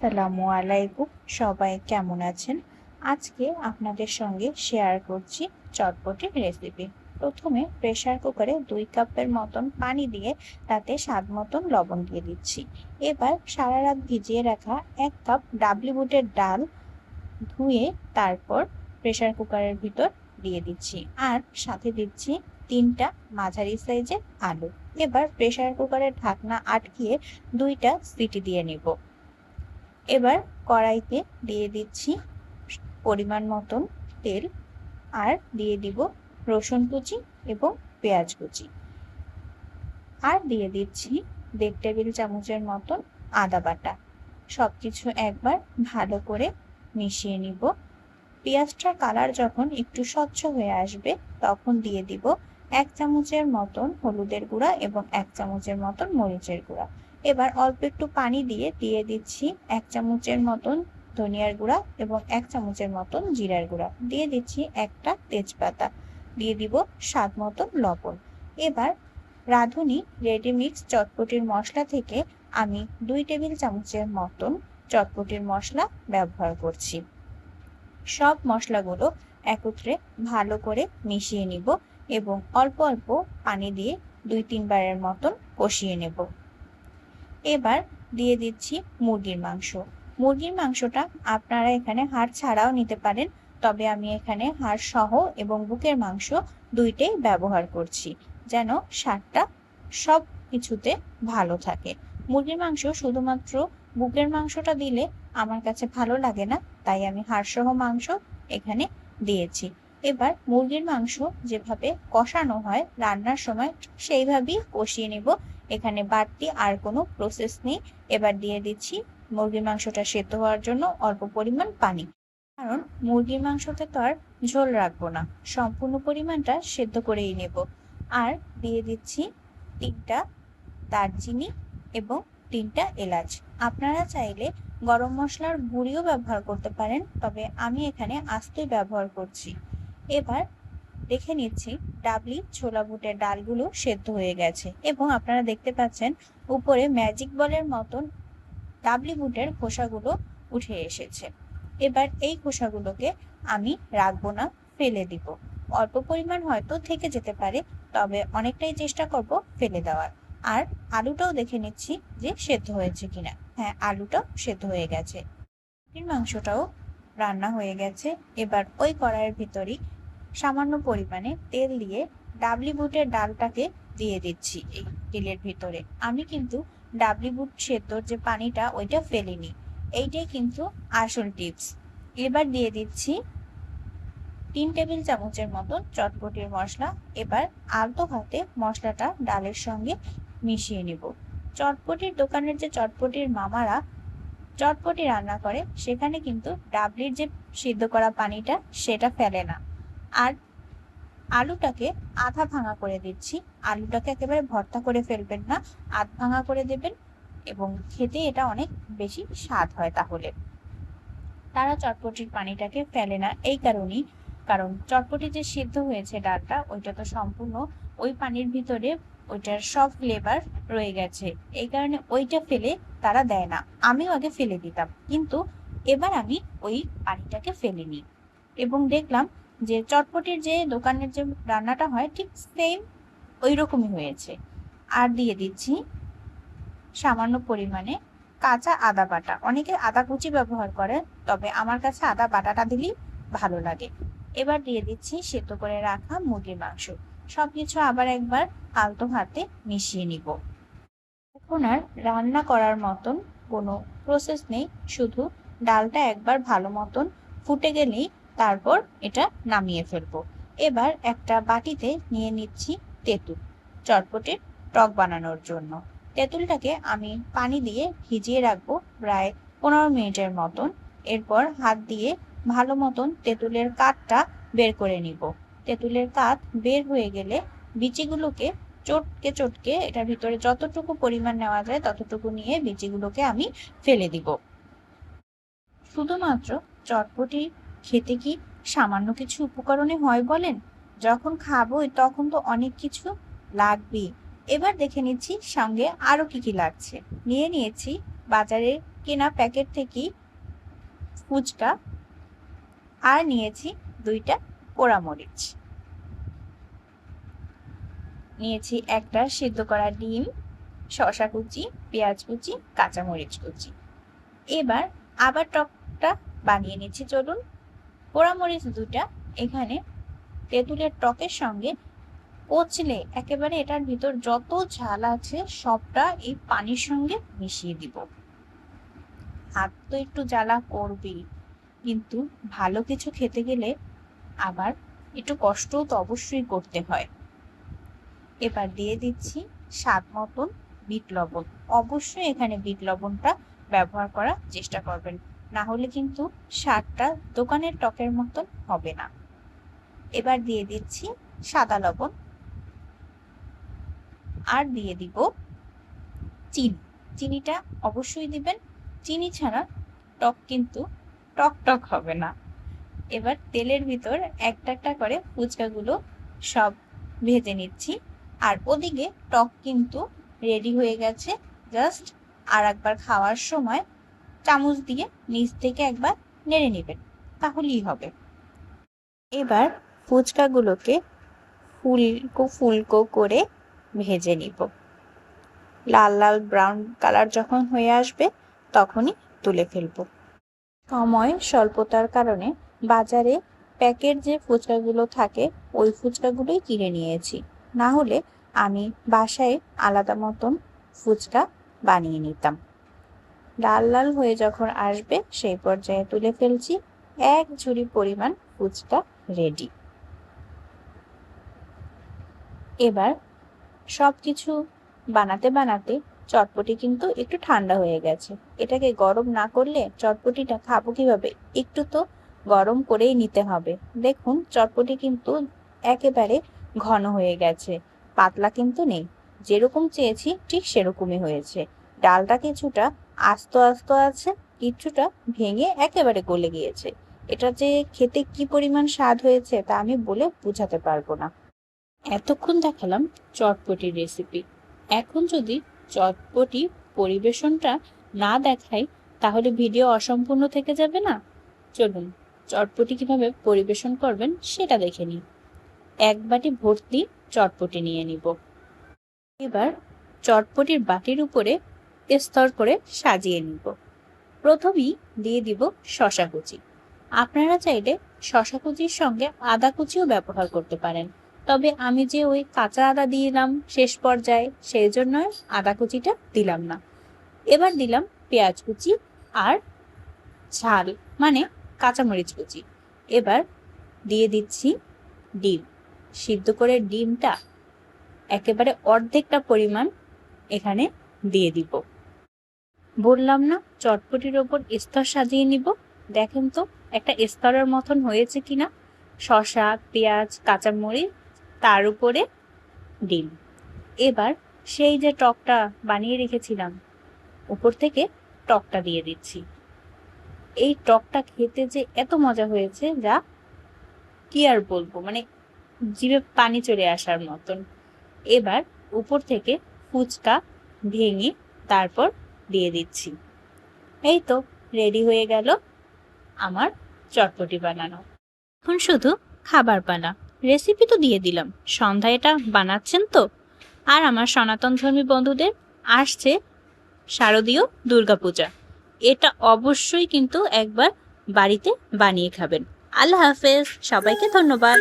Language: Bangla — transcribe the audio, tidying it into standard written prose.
আসসালামু আলাইকুম, সবাই কেমন আছেন? আজকে আপনাদের সঙ্গে শেয়ার করছি চটপটির রেসিপি। প্রথমে প্রেসার কুকারে 2 কাপের মতন পানি দিয়ে তাতে স্বাদ মতন লবণ দিয়ে দিচ্ছি। এবার সারা রাত ভিজিয়ে রাখা 1 কাপ ডাবলি বুটের ডাল ধুয়ে তারপর প্রেসার কুকারের ভিতর দিয়ে দিচ্ছি, আর সাথে দিচ্ছি 3টা মাঝারি সাইজের আলু। এবার প্রেসার কুকারের ঢাকনা আটকিয়ে 2টা সিটি দিয়ে নিব। এবার কড়াইতে দিয়ে দিচ্ছি পরিমাণ মতন তেল, আর দিয়ে দিব রসুন কুচি এবং পেঁয়াজ কুচি, আর দিয়ে দিচ্ছি 1.5 টেবিল চামচের মতন আদা বাটা। সবকিছু একবার ভালো করে মিশিয়ে নিব। পেঁয়াজটার কালার যখন একটু স্বচ্ছ হয়ে আসবে তখন দিয়ে দিব 1 চামচের মতন হলুদের গুঁড়া এবং 1 চামচের মতন মরিচের গুঁড়া। এবার অল্প একটু পানি দিয়ে দিচ্ছি 1 চামচের মতন ধনিয়ার গুঁড়া এবং 1 চামচের মতন জিরার গুঁড়া, দিয়ে দিচ্ছি একটা তেজপাতা, দিয়ে দিব স্বাদ মতন লবণ। এবার রাঁধুনি রেডিমিক্স চটপটির মশলা থেকে আমি 2 টেবিল চামচের মতন চটপটির মশলা ব্যবহার করছি। সব মশলাগুলো একত্রে ভালো করে মিশিয়ে নিব এবং অল্প অল্প পানি দিয়ে 2-3 বারের মতন কষিয়ে নেব। এবার দিয়ে দিচ্ছি মুরগির মাংস। মুরগির মাংসটা আপনারা এখানে হাড় ছাড়াও নিতে পারেন, তবে আমি এখানে হাড় সহ এবং বুকের মাংস দুইটাই ব্যবহার করছি, যেন স্বাদটা সব কিছুতে ভালো থাকে। মুরগির মাংস শুধুমাত্র বুকের মাংসটা দিলে আমার কাছে ভালো লাগে না, তাই আমি হাড় সহ মাংস এখানে দিয়েছি। এবার মুরগির মাংস যেভাবে কষানো হয় রান্নার সময় সেইভাবেই কষিয়ে নেব। এখানে বাড়তি আর কোনো প্রসেস নেই। এবার দিয়ে দিচ্ছি মুরগির মাংসটা সেদ্ধ হওয়ার জন্য অল্প পরিমাণ পানি, কারণ মুরগির মাংসতে তো আর ঝোল রাখবো না, সম্পূর্ণ পরিমাণটা সেদ্ধ করেই নেব। আর দিয়ে দিচ্ছি 3টা দারচিনি এবং 3টা এলাচ। আপনারা চাইলে গরম মশলার গুঁড়িও ব্যবহার করতে পারেন, তবে আমি এখানে আস্তই ব্যবহার করছি। এবার দেখে নিচ্ছি ডাবলি ছোলা বুটের ডালগুলো সেদ্ধ হয়ে গেছে এবং আপনারা দেখতে পাচ্ছেন উপরে ম্যাজিক বলের মতন ডাবলি বুটের খোসাগুলো উঠে এসেছে। এবার এই খোসাগুলোকে আমি রাখবো না, ফেলে দিব। অল্প পরিমাণ হয়তো থেকে যেতে পারে, তবে অনেকটাই চেষ্টা করব ফেলে দেওয়ার। আর আলুটাও দেখে নিচ্ছি যে সেদ্ধ হয়েছে কিনা। হ্যাঁ, আলুটাও সেদ্ধ হয়ে গেছে। মাংসটাও রান্না হয়ে গেছে। এবার ওই কড়াইয়ের ভিতরই সামান্য পরিমাণে তেল দিয়ে ডাবলি বুটের ডালটাকে দিয়ে দিচ্ছি এই তেলের ভিতরে। আমি কিন্তু ডাবলি বুট সেদ্ধর যে পানিটা ওইটা ফেলিনি, এইটাই কিন্তু আসল টিপস। এবার দিয়ে দিচ্ছি 3 টেবিল চামচের মতন চটপটির মশলা। এবার আলতো হাতে মশলাটা ডালের সঙ্গে মিশিয়ে নিব। চটপটির দোকানের যে চটপটির মামারা চটপটি রান্না করে সেখানে কিন্তু ডাবলির যে সিদ্ধ করা পানিটা সেটা ফেলে না। আর আলুটাকে আধা ভাঙা করে দিচ্ছি। আলুটাকে একেবারে ভর্তা করে ফেলবেন না, আধ ভাঙা করে দেবেন এবং খেতে এটা অনেক বেশি স্বাদ হয়। তাহলে তারা চটপটির পানিটাকে ফেলে না এই কারণেই, কারণ চটপটি যে সিদ্ধ হয়েছে ডালটা ওইটা তো সম্পূর্ণ ওই পানির ভিতরে ওইটার সব ফ্লেভার রয়ে গেছে, এই কারণে ওইটা ফেলে তারা দেয় না। আমিও আগে ফেলে দিতাম, কিন্তু এবার আমি ওই পানিটাকে ফেলিনি এবং দেখলাম যে চটপটির যে দোকানের যে রান্নাটা হয় ঠিক সেম ওই রকমই হয়েছে। আর দিয়ে দিচ্ছি সামান্য পরিমাণে কাঁচা আদা বাটা। অনেকে আদা কুচি ব্যবহার করে, তবে আমার কাছে আদা বাটাটা দিলেই ভালো লাগে। এবার দিয়ে দিচ্ছি সেদ্ধ করে রাখা মুরগির মাংস। সবকিছু আবার একবার আলতো হাতে মিশিয়ে নিব। এখন আর রান্না করার মতন কোনো প্রসেস নেই, শুধু ডালটা একবার ভালো মতন ফুটে গেলেই তারপর এটা নামিয়ে ফেলবো। এবার একটা বাটিতে নিয়ে নিচ্ছি তেঁতুল, চটপটির টক বানানোর জন্য। তেঁতুলটাকে আমি পানি দিয়ে ভিজিয়ে রাখবো প্রায় 15 মিনিটের মতন। এরপর হাত দিয়ে ভালো মতন তেঁতুলের কাঠটা বের করে নিব। তেঁতুলের কাঠ বের হয়ে গেলে বিচিগুলোকে চটকে চটকে এটার ভিতরে যতটুকু পরিমাণ নেওয়া যায় ততটুকু নিয়ে বিচিগুলোকে আমি ফেলে দিব। শুধুমাত্র চটপটি খেতে কি সামান্য কিছু উপকরণে হয় বলেন? যখন খাবো তখন তো অনেক কিছু লাগবেই। এবার দেখে নিচ্ছি সঙ্গে আরো কি কি লাগছে। নিয়ে নিয়েছি বাজারে কেনা প্যাকেট থেকেই ফুচকা, আর নিয়েছি 2টা পোড়ামরিচ, নিয়েছি একটা সিদ্ধ করা ডিম, শসা কুচি, পেঁয়াজ কুচি, কাঁচামরিচ কুচি। এবার আবার টকটা বানিয়ে নিচ্ছি। চলুন, পোড়ামরিচ 2টা এখানে তেঁতুলের টকের সঙ্গে কচলে একেবারে এটার ভিতর যত ঝাল আছে সবটা এই পানির সঙ্গে মিশিয়ে দিব। হাত তো একটু জ্বালা করবেই, কিন্তু ভালো কিছু খেতে গেলে আবার একটু কষ্টও তো অবশ্যই করতে হয়। এবার দিয়ে দিচ্ছি স্বাদ মতন বিট লবণ। অবশ্যই এখানে বিট লবণটা ব্যবহার করার চেষ্টা করবেন, না হলে কিন্তু স্বাদটা দোকানের টকের মতন হবে না। এবার দিয়ে দিচ্ছি সাদা লবণ, আর দিয়ে দিব চিনি। চিনিটা অবশ্যই দিবেন, চিনি ছাড়া টক কিন্তু টক টক হবে না। এবার তেলের ভিতর একটা একটা করে ফুচকাগুলো সব ভেজে নিচ্ছি, আর ওদিকে টক কিন্তু রেডি হয়ে গেছে। জাস্ট আর একবার খাওয়ার সময় চামচ দিয়ে নিচ থেকে একবার নেড়ে নেবেন, তাহলেই হবে। এবার ফুচকাগুলোকে ফুলকো ফুলকো করে ভেজে নিব। লাল লাল ব্রাউন কালার যখন হয়ে আসবে তখনই তুলে ফেলব। সময় স্বল্পতার কারণে বাজারে প্যাকেট যে ফুচকাগুলো থাকে ওই ফুচকাগুলোই কিনে নিয়েছি, না হলে আমি বাসায় আলাদা মতন ফুচকা বানিয়ে নিতাম। লাল লাল হয়ে যখন আসবে সেই পর্যায়ে তুলে ফেলছি। 1 ঝুড়ি পরিমাণ ফুচকা রেডি। এবার সবকিছু বানাতে বানাতে চটপটি কিন্তু একটু ঠান্ডা হয়ে গেছে। এটাকে গরম না করলে চটপটিটা খাবো কিভাবে? একটু তো গরম করেই নিতে হবে। দেখুন চটপটি কিন্তু একেবারে ঘন হয়ে গেছে, পাতলা কিন্তু নেই। যেরকম চেয়েছি ঠিক সেরকমই হয়েছে। ডালটা কিছুটা আস্ত আস্ত আছে, কিছুটা ভেঙে একেবারে গলে গিয়েছে। এটা যে খেতে কি পরিমাণ স্বাদ হয়েছে তা আমি বলে বোঝাতে পারবো না। এতক্ষণ দেখালাম চটপটির রেসিপি। এখন যদি চটপটি পরিবেশনটা না দেখাই তাহলে ভিডিও অসম্পূর্ণ থেকে যাবে না। চলুন চটপটি কিভাবে পরিবেশন করবেন সেটা দেখে নিই। 1 বাটি ভর্তি চটপটি নিয়ে নিব। এবার চটপটির বাটির উপরে স্তর করে সাজিয়ে নিব। প্রথমেই দিয়ে দিব শসা কুচি। আপনারা চাইলে শসা কুচির সঙ্গে আদা কুচিও ব্যবহার করতে পারেন, তবে আমি যে ওই কাঁচা আদা দিলাম শেষ পর্যায়ে, সেই জন্য আদা কুচিটা দিলাম না। এবার দিলাম পেঁয়াজ কুচি আর ঝাল মানে কাঁচামরিচ কুচি। এবার দিয়ে দিচ্ছি ডিম। সিদ্ধ করে ডিমটা একেবারে অর্ধেকটা পরিমাণ এখানে দিয়ে দিব। বললাম না চটপটির ওপর স্তর সাজিয়ে নিব। দেখেন তো একটা স্তরের মতন হয়েছে কিনা। শসা, পেঁয়াজ, কাঁচামরিচ, তার উপরে ডিম। এবার সেই যে টকটা বানিয়ে রেখেছিলাম উপর থেকে টকটা দিয়ে দিচ্ছি। এই টকটা খেতে যে এত মজা হয়েছে যা কি আর বলবো, মানে জিভে পানি চলে আসার মতন। এবার উপর থেকে ফুচকা ভেঙে তারপর দিয়ে দিচ্ছি। এই তো রেডি হয়ে গেল আমার চটপটি বানানো। এখন শুধু খাবার পালা। রেসিপি তো দিয়ে দিলাম, সন্ধ্যায় এটা বানাচ্ছেন তো। আর আমার সনাতন ধর্মী বন্ধুদের আসছে শারদীয় দুর্গাপূজা, এটা অবশ্যই কিন্তু একবার বাড়িতে বানিয়ে খাবেন। আল্লাহ হাফেজ, সবাইকে ধন্যবাদ।